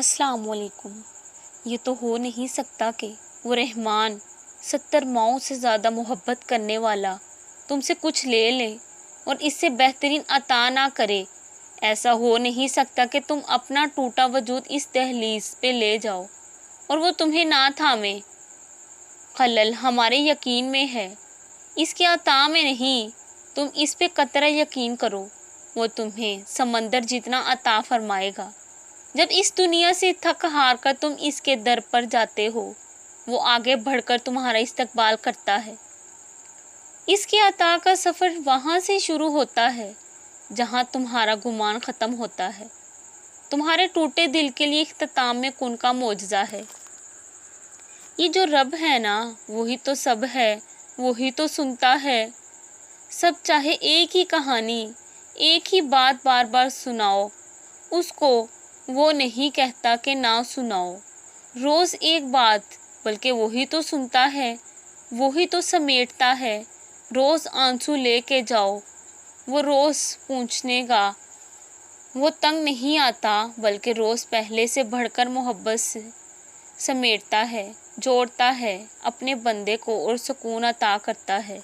السلام علیکم۔ یہ تو ہو نہیں سکتا کہ وہ رحمان 70 ماؤں سے زیادہ محبت کرنے والا تم سے کچھ لے لے اور اس سے بہترین عطا نہ کرے۔ ایسا ہو نہیں سکتا کہ تم اپنا ٹوٹا وجود اس دہلیز پہ لے جاؤ اور وہ تمہیں نہ تھامے۔ خلل ہمارے یقین میں ہے، اس کے عطا میں نہیں۔ تم اس پہ قطرہ یقین کرو، وہ تمہیں سمندر جتنا عطا فرمائے گا۔ جب اس دنیا سے تھک ہار کر تم اس کے در پر جاتے ہو، وہ آگے بڑھ کر تمہارا استقبال کرتا ہے۔ اس کے عطا کا سفر وہاں سے شروع ہوتا ہے جہاں تمہارا گمان ختم ہوتا ہے۔ تمہارے ٹوٹے دل کے لیے اختتام میں کن کا معجزہ ہے۔ یہ جو رب ہے نا، وہی تو سب ہے، وہی تو سنتا ہے سب۔ چاہے ایک ہی کہانی، ایک ہی بات بار بار سناؤ، اس کو وہ نہیں کہتا کہ نہ سناؤ۔ روز ایک بات، بلکہ وہی تو سنتا ہے، وہی تو سمیٹتا ہے۔ روز آنسو لے کے جاؤ، وہ روز پوچھنے گا۔ وہ تنگ نہیں آتا، بلکہ روز پہلے سے بڑھ کر محبت سے سمیٹتا ہے، جوڑتا ہے اپنے بندے کو اور سکون عطا کرتا ہے۔